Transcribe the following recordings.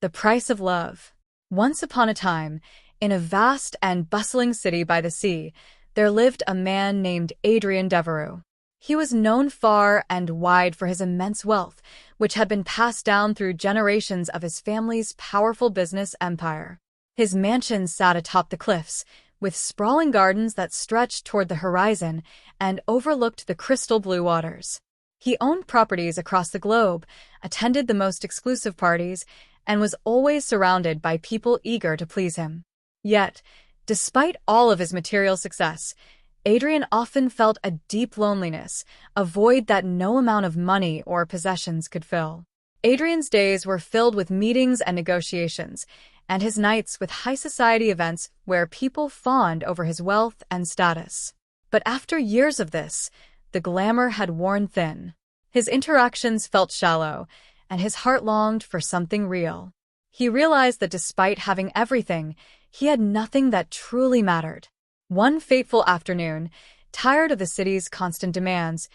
The Price of Love. Once upon a time, in a vast and bustling city by the sea, there lived a man named Adrian Devereux. He was known far and wide for his immense wealth, which had been passed down through generations of his family's powerful business empire. His mansion sat atop the cliffs, with sprawling gardens that stretched toward the horizon and overlooked the crystal blue waters. He owned properties across the globe, attended the most exclusive parties, and was always surrounded by people eager to please him. Yet, despite all of his material success, Adrian often felt a deep loneliness, a void that no amount of money or possessions could fill. Adrian's days were filled with meetings and negotiations, and his nights with high society events where people fawned over his wealth and status. But after years of this, the glamour had worn thin. His interactions felt shallow, and his heart longed for something real. He realized that despite having everything, he had nothing that truly mattered. One fateful afternoon, tired of the city's constant demands,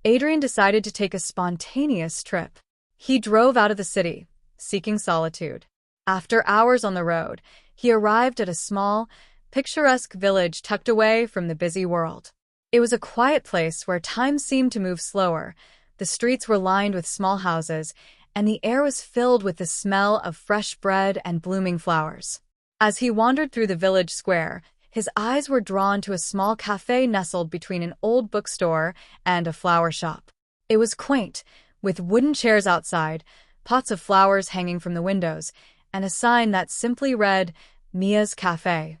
Adrian decided to take a spontaneous trip. He drove out of the city, seeking solitude. After hours on the road, he arrived at a small, picturesque village tucked away from the busy world. It was a quiet place where time seemed to move slower. The streets were lined with small houses, and the air was filled with the smell of fresh bread and blooming flowers. As he wandered through the village square, his eyes were drawn to a small cafe nestled between an old bookstore and a flower shop. It was quaint, with wooden chairs outside, pots of flowers hanging from the windows, and a sign that simply read, "Mia's Cafe."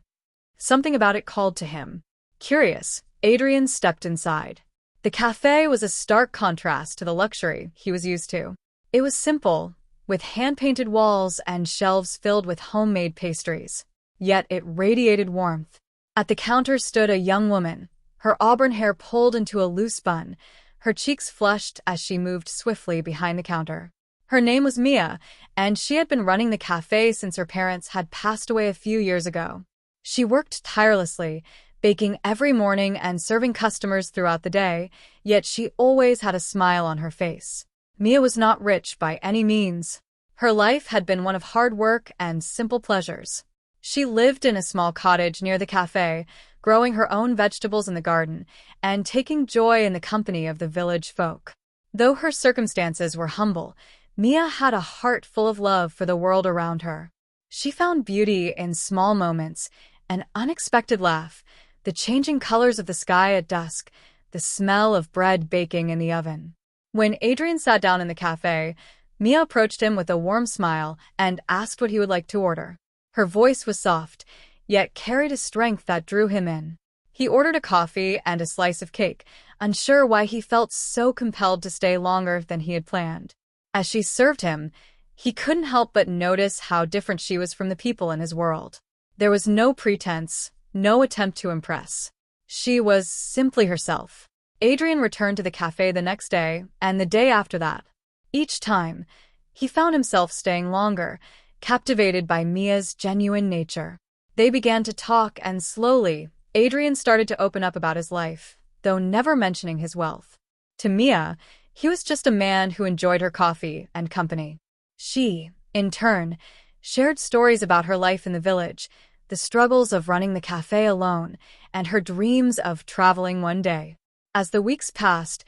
Something about it called to him. Curious, Adrian stepped inside. The cafe was a stark contrast to the luxury he was used to. It was simple, with hand-painted walls and shelves filled with homemade pastries. Yet it radiated warmth. At the counter stood a young woman, her auburn hair pulled into a loose bun, her cheeks flushed as she moved swiftly behind the counter. Her name was Mia, and she had been running the cafe since her parents had passed away a few years ago. She worked tirelessly, baking every morning and serving customers throughout the day, yet she always had a smile on her face. Mia was not rich by any means. Her life had been one of hard work and simple pleasures. She lived in a small cottage near the cafe, growing her own vegetables in the garden, and taking joy in the company of the village folk. Though her circumstances were humble, Mia had a heart full of love for the world around her. She found beauty in small moments, an unexpected laugh, the changing colors of the sky at dusk, the smell of bread baking in the oven. When Adrian sat down in the cafe, Mia approached him with a warm smile and asked what he would like to order. Her voice was soft, yet carried a strength that drew him in. He ordered a coffee and a slice of cake, unsure why he felt so compelled to stay longer than he had planned. As she served him, he couldn't help but notice how different she was from the people in his world. There was no pretense, no attempt to impress. She was simply herself. Adrian returned to the cafe the next day, and the day after that. Each time, he found himself staying longer, captivated by Mia's genuine nature. They began to talk, and slowly, Adrian started to open up about his life, though never mentioning his wealth. To Mia, he was just a man who enjoyed her coffee and company. She, in turn, shared stories about her life in the village, the struggles of running the cafe alone, and her dreams of traveling one day. As the weeks passed,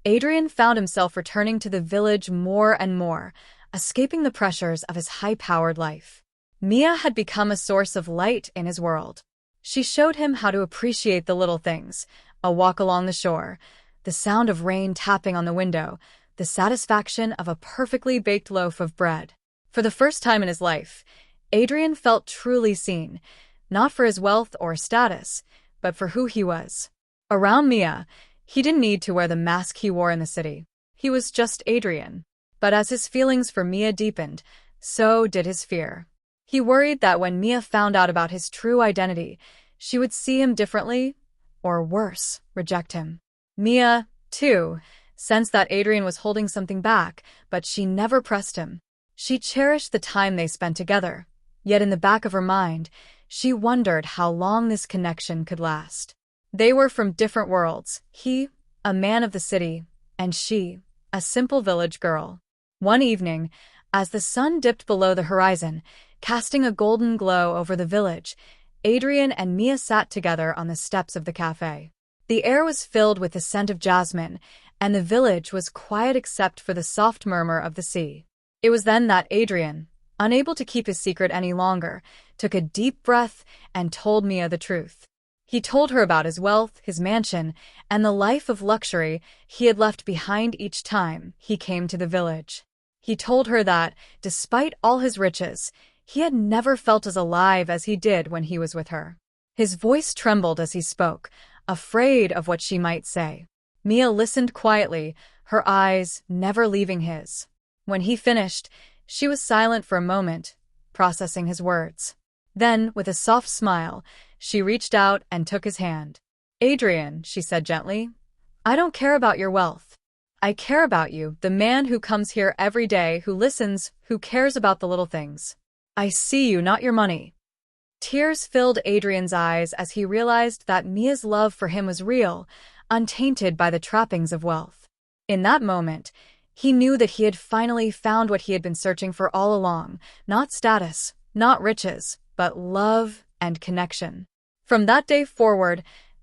Adrian found himself returning to the village more and more, escaping the pressures of his high-powered life. Mia had become a source of light in his world. She showed him how to appreciate the little things, a walk along the shore, the sound of rain tapping on the window, the satisfaction of a perfectly baked loaf of bread. For the first time in his life, Adrian felt truly seen, not for his wealth or status, but for who he was. Around Mia, he didn't need to wear the mask he wore in the city. He was just Adrian. But as his feelings for Mia deepened, so did his fear. He worried that when Mia found out about his true identity, she would see him differently, or worse, reject him. Mia, too, sensed that Adrian was holding something back, but she never pressed him. She cherished the time they spent together, yet in the back of her mind, she wondered how long this connection could last. They were from different worlds, he, a man of the city, and she, a simple village girl. One evening, As the sun dipped below the horizon, casting a golden glow over the village, Adrian and Mia sat together on the steps of the cafe. The air was filled with the scent of jasmine, and the village was quiet except for the soft murmur of the sea. It was then that Adrian, unable to keep his secret any longer, took a deep breath and told Mia the truth. He told her about his wealth, his mansion, and the life of luxury he had left behind each time he came to the village. He told her that, despite all his riches, he had never felt as alive as he did when he was with her. His voice trembled as he spoke, afraid of what she might say. Mia listened quietly, her eyes never leaving his. When he finished, she was silent for a moment, processing his words. Then, with a soft smile, she reached out and took his hand. "Adrian," she said gently, "I don't care about your wealth. I care about you, the man who comes here every day, who listens, who cares about the little things. I see you, not your money." Tears filled Adrian's eyes as he realized that Mia's love for him was real, untainted by the trappings of wealth. In that moment, he knew that he had finally found what he had been searching for all along, not status, not riches, but love and connection. From that day forward,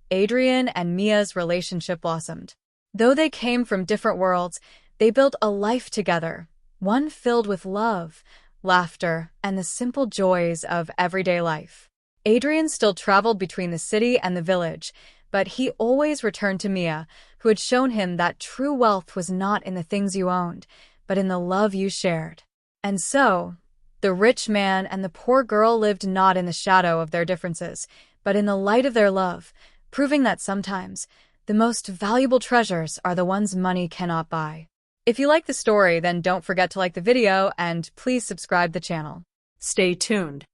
Adrian and Mia's relationship blossomed. Though they came from different worlds, they built a life together, one filled with love, laughter, and the simple joys of everyday life. Adrian still traveled between the city and the village, but he always returned to Mia, who had shown him that true wealth was not in the things you owned, but in the love you shared. And so, the rich man and the poor girl lived not in the shadow of their differences, but in the light of their love, proving that sometimes the most valuable treasures are the ones money cannot buy. If you like the story, then don't forget to like the video and please subscribe the channel. Stay tuned.